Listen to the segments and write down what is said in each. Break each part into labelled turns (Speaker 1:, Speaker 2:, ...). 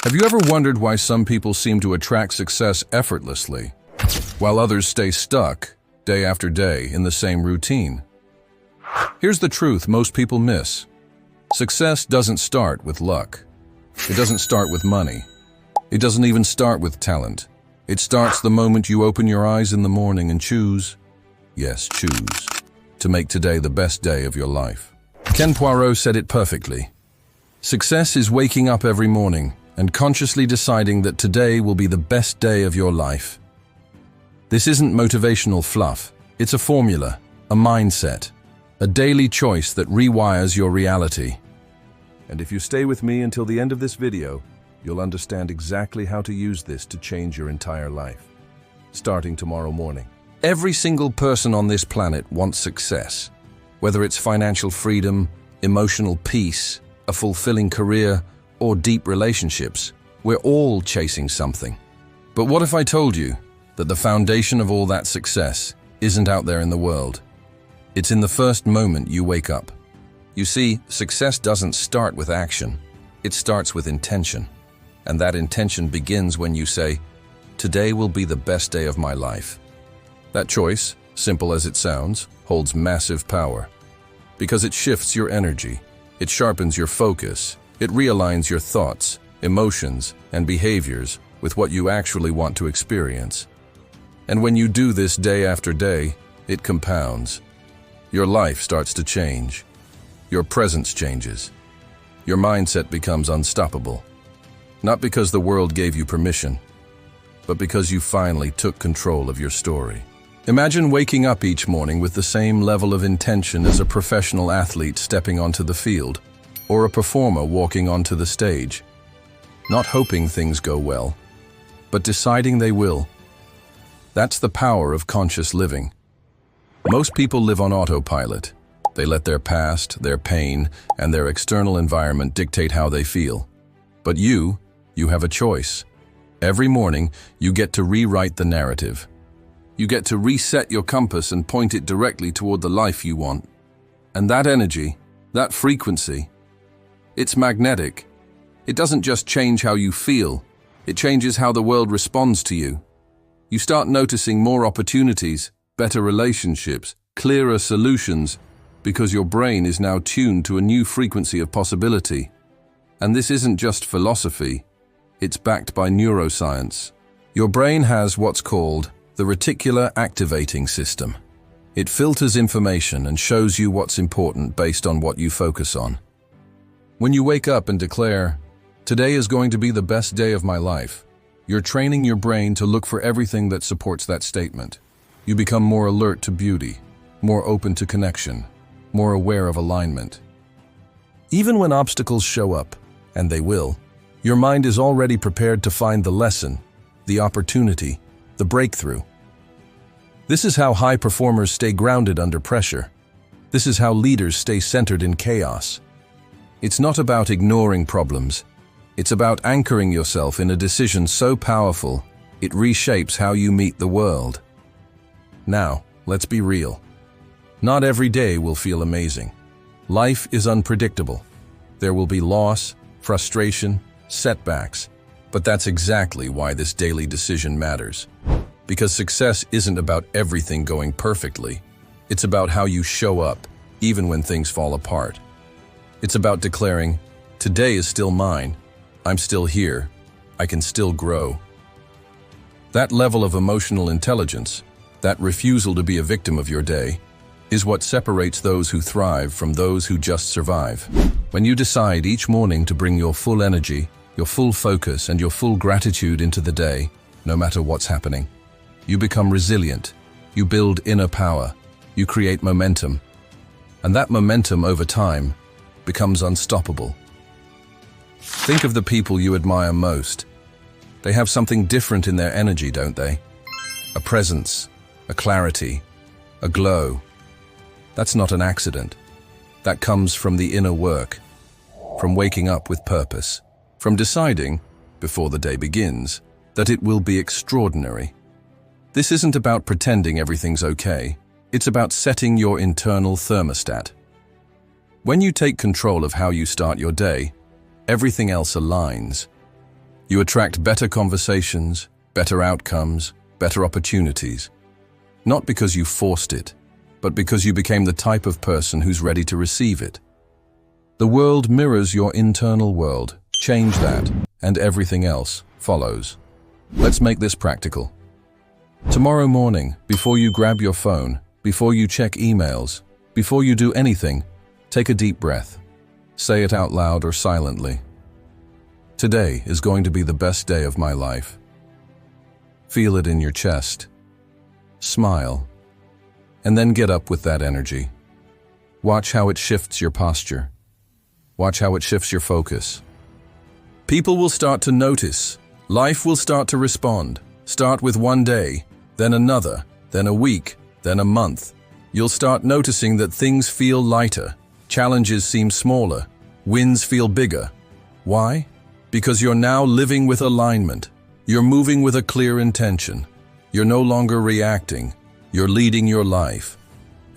Speaker 1: Have you ever wondered why some people seem to attract success effortlessly, while others stay stuck day after day in the same routine? Here's the truth most people miss. Success doesn't start with luck. It doesn't start with money. It doesn't even start with talent. It starts the moment you open your eyes in the morning and choose, yes, choose, to make today the best day of your life. Ken Poirot said it perfectly. Success is waking up every morning and consciously deciding that today will be the best day of your life. This isn't motivational fluff. It's a formula, a mindset, a daily choice that rewires your reality. And if you stay with me until the end of this video, you'll understand exactly how to use this to change your entire life, starting tomorrow morning. Every single person on this planet wants success, whether it's financial freedom, emotional peace, a fulfilling career, or deep relationships. We're all chasing something. But what if I told you that the foundation of all that success isn't out there in the world? It's in the first moment you wake up. You see, success doesn't start with action. It starts with intention. And that intention begins when you say, today will be the best day of my life. That choice, simple as it sounds, holds massive power. Because it shifts your energy, it sharpens your focus, it realigns your thoughts, emotions, and behaviors with what you actually want to experience. And when you do this day after day, it compounds. Your life starts to change. Your presence changes. Your mindset becomes unstoppable. Not because the world gave you permission, but because you finally took control of your story. Imagine waking up each morning with the same level of intention as a professional athlete stepping onto the field, or a performer walking onto the stage. Not hoping things go well, but deciding they will. That's the power of conscious living. Most people live on autopilot. They let their past, their pain, and their external environment dictate how they feel. But you have a choice. Every morning, you get to rewrite the narrative. You get to reset your compass and point it directly toward the life you want. And that energy, that frequency, it's magnetic. It doesn't just change how you feel, it changes how the world responds to you. You start noticing more opportunities, better relationships, clearer solutions, because your brain is now tuned to a new frequency of possibility. And this isn't just philosophy, it's backed by neuroscience. Your brain has what's called the reticular activating system. It filters information and shows you what's important based on what you focus on. When you wake up and declare, today is going to be the best day of my life, you're training your brain to look for everything that supports that statement. You become more alert to beauty, more open to connection, more aware of alignment. Even when obstacles show up, and they will, your mind is already prepared to find the lesson, the opportunity, the breakthrough. This is how high performers stay grounded under pressure. This is how leaders stay centered in chaos. It's not about ignoring problems. It's about anchoring yourself in a decision so powerful, it reshapes how you meet the world. Now, let's be real. Not every day will feel amazing. Life is unpredictable. There will be loss, frustration, setbacks. But that's exactly why this daily decision matters. Because success isn't about everything going perfectly. It's about how you show up, even when things fall apart. It's about declaring, today is still mine. I'm still here. I can still grow. That level of emotional intelligence, that refusal to be a victim of your day, is what separates those who thrive from those who just survive. When you decide each morning to bring your full energy, your full focus, and your full gratitude into the day, no matter what's happening, you become resilient. You build inner power. You create momentum. And that momentum over time becomes unstoppable. Think of the people you admire most. They have something different in their energy, don't they? A presence, a clarity, a glow. That's not an accident. That comes from the inner work, from waking up with purpose, from deciding, before the day begins, that it will be extraordinary. This isn't about pretending everything's okay. It's about setting your internal thermostat. When you take control of how you start your day, everything else aligns. You attract better conversations, better outcomes, better opportunities. Not because you forced it, but because you became the type of person who's ready to receive it. The world mirrors your internal world. Change that, and everything else follows. Let's make this practical. Tomorrow morning, before you grab your phone, before you check emails, before you do anything, take a deep breath. Say it out loud or silently. Today is going to be the best day of my life. Feel it in your chest. Smile. And then get up with that energy. Watch how it shifts your posture. Watch how it shifts your focus. People will start to notice. Life will start to respond. Start with one day, then another, then a week, then a month. You'll start noticing that things feel lighter, challenges seem smaller, wins feel bigger. Why? Because you're now living with alignment. You're moving with a clear intention. You're no longer reacting. You're leading your life.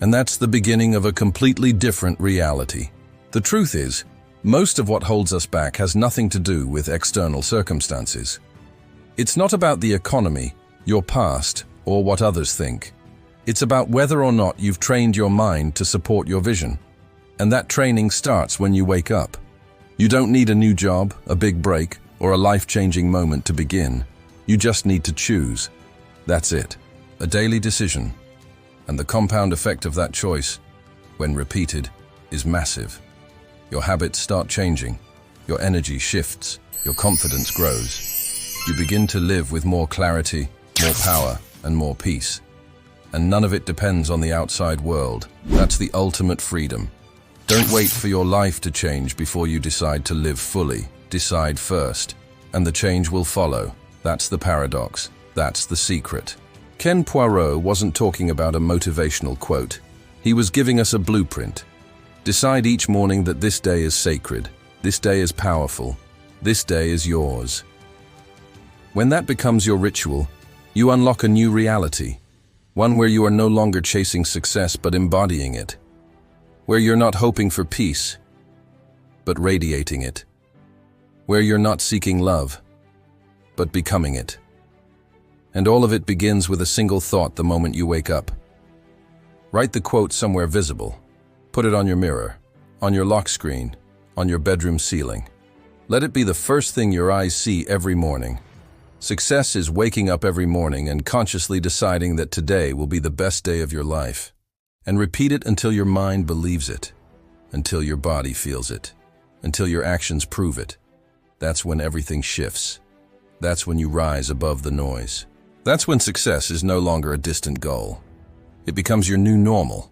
Speaker 1: And that's the beginning of a completely different reality. The truth is, most of what holds us back has nothing to do with external circumstances. It's not about the economy, your past, or what others think. It's about whether or not you've trained your mind to support your vision. And that training starts when you wake up. You don't need a new job, a big break, or a life-changing moment to begin. You just need to choose. That's it. A daily decision. And the compound effect of that choice, when repeated, is massive. Your habits start changing. Your energy shifts. Your confidence grows. You begin to live with more clarity, more power, and more peace. And none of it depends on the outside world. That's the ultimate freedom. Don't wait for your life to change before you decide to live fully. Decide first, and the change will follow. That's the paradox. That's the secret. Ken Poirot wasn't talking about a motivational quote. He was giving us a blueprint. Decide each morning that this day is sacred. This day is powerful. This day is yours. When that becomes your ritual, you unlock a new reality. One where you are no longer chasing success but embodying it. Where you're not hoping for peace, but radiating it. Where you're not seeking love, but becoming it. And all of it begins with a single thought the moment you wake up. Write the quote somewhere visible. Put it on your mirror, on your lock screen, on your bedroom ceiling. Let it be the first thing your eyes see every morning. Success is waking up every morning and consciously deciding that today will be the best day of your life. And repeat it until your mind believes it, until your body feels it, until your actions prove it. That's when everything shifts. That's when you rise above the noise. That's when success is no longer a distant goal. It becomes your new normal.